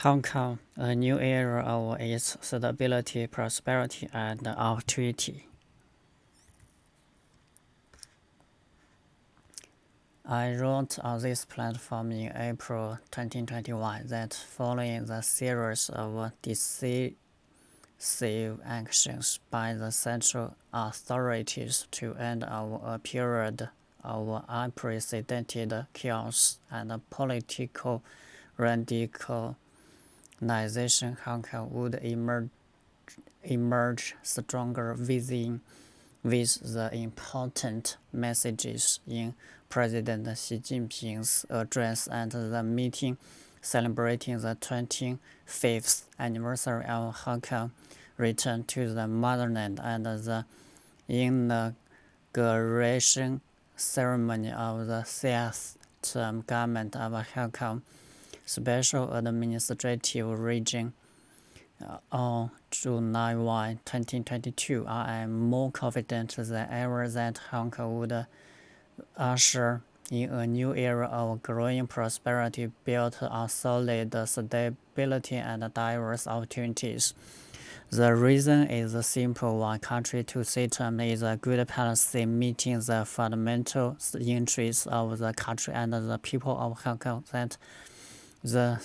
Hong Kong, a new era of its stability, prosperity, and opportunity. I wrote on this platform in April 2021 that following the series of decisive actions by the central authorities to end a period of unprecedented chaos and political radicalization, Hong Kong would emerge stronger with the important messages in President Xi Jinping's address at the meeting celebrating the 25th anniversary of Hong Kong return to the motherland and the inauguration ceremony of the sixth term government of Hong Kong Special Administrative Region on July 1, 2022, I am more confident than ever that Hong Kong would usher in a new era of growing prosperity built on solid stability and diverse opportunities. The reason is simple: one country, two systems is a good policy meeting the fundamental interests of the country and the people of Hong Kong that the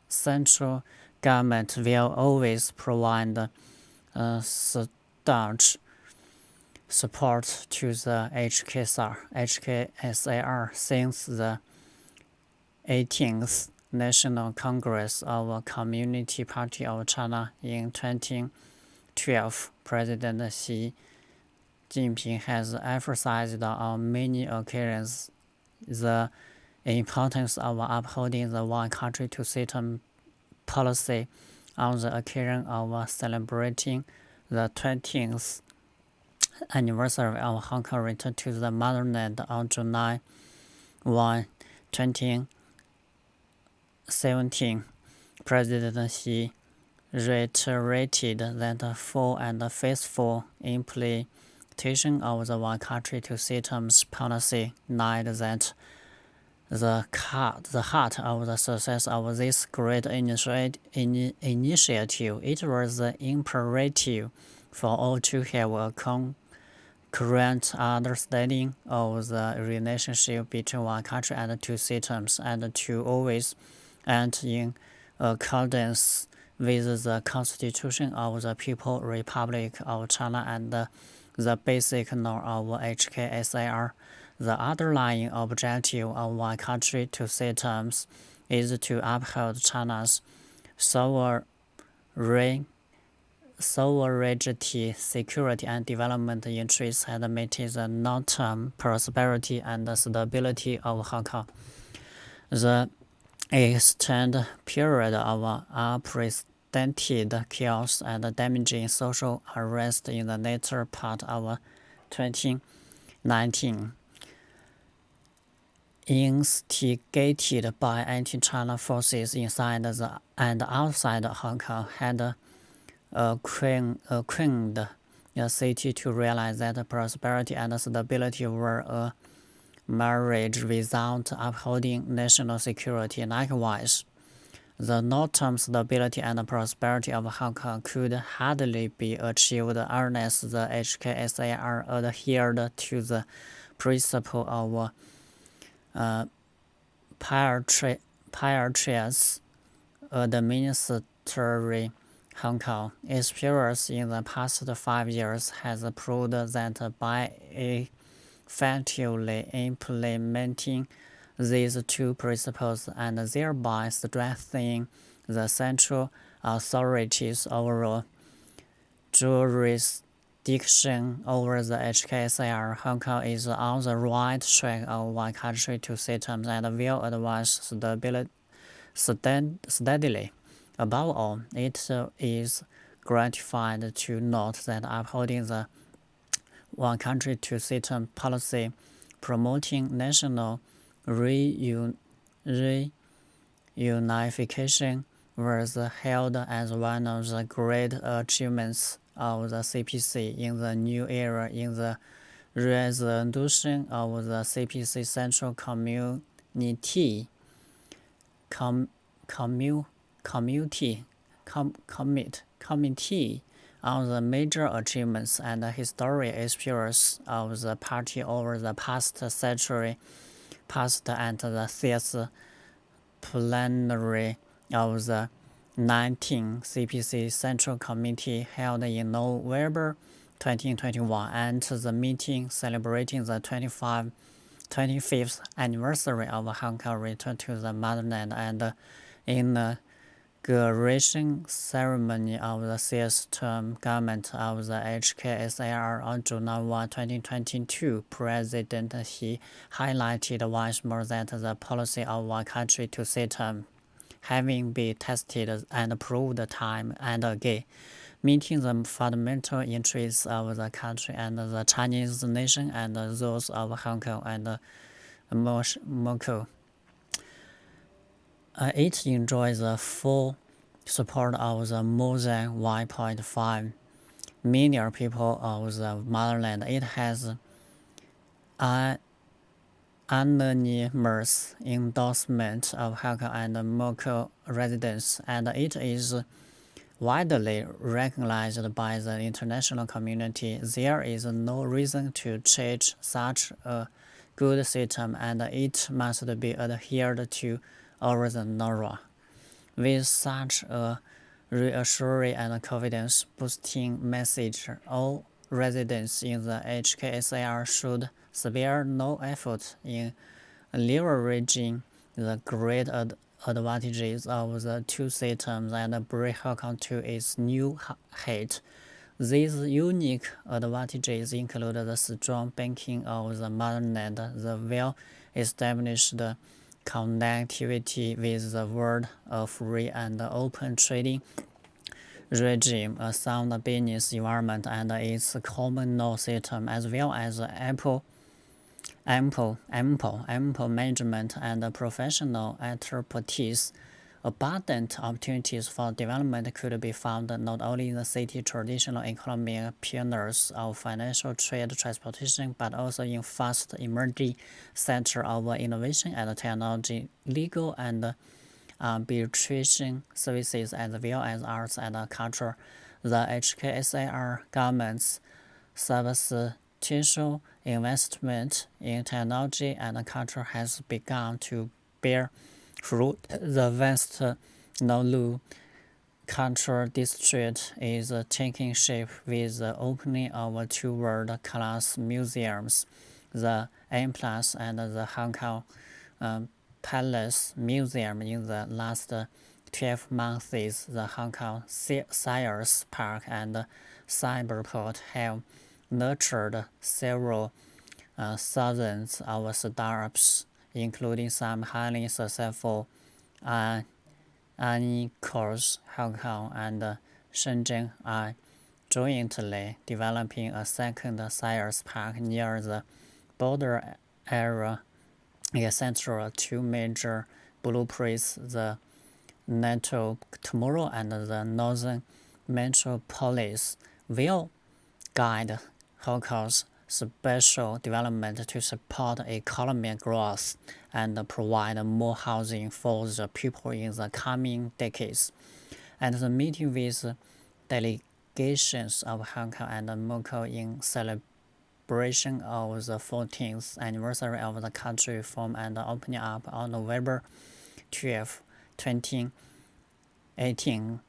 central government will always provide staunch support to the HKSAR since the 18th National Congress of Communist Party of China in 2012. President Xi Jinping has emphasized on many occasions the importance of upholding the one country, two systems policy on the occasion of celebrating the 20th anniversary of Hong Kong return to the motherland on July 1, 2017. President Xi reiterated that full and faithful implementation of the one country, two systems policy lied that the heart of the success of this great initiative. It was imperative for all to have a concurrent understanding of the relationship between one country and two systems, and to always act in accordance with the Constitution of the People's Republic of China and the basic law of HKSAR. The underlying objective of one country, two systems is to uphold China's sovereignty, security, and development interests and maintain the long-term prosperity and stability of Hong Kong. The extended period of unprecedented chaos and damaging social unrest in the later part of 2019, instigated by anti-China forces inside and outside Hong Kong, had acquainted the city to realize that prosperity and stability were a marriage without upholding national security. Likewise, the long-term stability and prosperity of Hong Kong could hardly be achieved unless the HKSAR adhered to the principle of patriots administering Hong Kong. Experience in the past 5 years has proved that by effectively implementing these two principles and thereby strengthening the central authorities' overall jurisdiction over the HKSAR, Hong Kong is on the right track of one country, two systems and will advance steadily. Above all, it is gratifying to note that upholding the one country, two systems policy, promoting national reunification was hailed as one of the great achievements of the CPC in the new era. In the resolution of the CPC Central committee on the major achievements and historic experience of the party over the past century, passed at the sixth plenary of the 19th CPC Central Committee held in November 2021, and the meeting celebrating the 25th anniversary of Hong Kong return to the motherland and inauguration ceremony of the sixth term government of the HKSAR on June 1, 2022. President Xi highlighted once more that the policy of one country two systems having been tested and proved time and again, meeting the fundamental interests of the country and the Chinese nation and those of Hong Kong and Macau. It enjoys the full support of the more than 1.5 million people of the motherland. It has unanimous endorsement of Hong Kong and Macau residents, and it is widely recognized by the international community. There is no reason to change such a good system, and it must be adhered to over the long. With such a reassuring and confidence-boosting message, all residents in the HKSAR should spare no effort in leveraging the great advantages of the two systems and bring Hong Kong to its new height. These unique advantages include the strong backing of the motherland, the well-established connectivity with the world, a free and open trading regime, a sound business environment, and its common law system, as well as ample management and professional expertise. Abundant opportunities for development could be found not only in the city's traditional economic pillars of financial, trade, transportation, but also in fast emerging sectors of innovation and technology, legal and arbitration services, as well as arts and culture. The HKSAR government's substantial investment in technology and culture has begun to bear fruit. The vast Nauru Cultural District is taking shape with the opening of two world-class museums, the M Plus and the Hong Kong Palace Museum in the last 12 months. The Hong Kong Science Park and Cyberport have nurtured several thousands of startups, including some highly successful unicorns. Hong Kong and Shenzhen are jointly developing a second science park near the border area, central two major blueprints, the NATO Tomorrow and the Northern Metropolis, will guide Hong Kong's special development to support economic growth and provide more housing for the people in the coming decades. At the meeting with delegations of Hong Kong and Macau in celebration of the 14th anniversary of the country reform and opening up on November 12, 2018,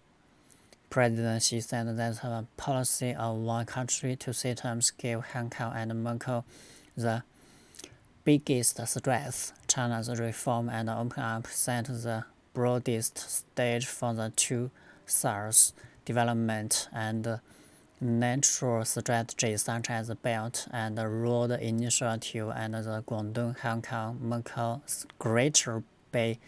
President Xi said that the policy of one country, two systems gave Hong Kong and Macau the biggest strength. China's reform and open up set the broadest stage for the two sides development, and natural strategies such as the Belt and Road Initiative and the Guangdong, Hong Kong, Macau Greater Bay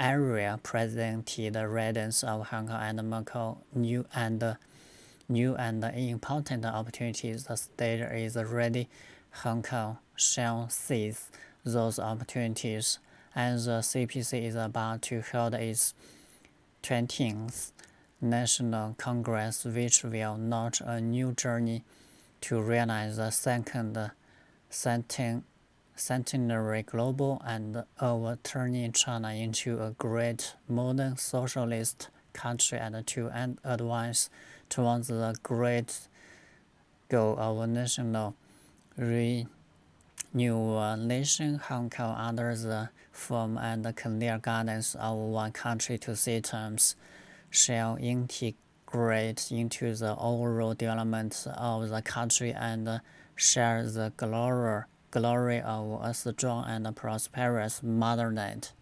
Area presented residents of Hong Kong and Macau new and important opportunities. The stage is ready. Hong Kong shall seize those opportunities, and the CPC is about to hold its 20th National Congress, which will launch a new journey to realize the second centenary global and of turning China into a great modern socialist country and to advance towards the great goal of national renewal. Hong Kong, under the firm and clear guidance of one country, two systems, shall integrate into the overall development of the country and share the glory of a strong and prosperous motherland.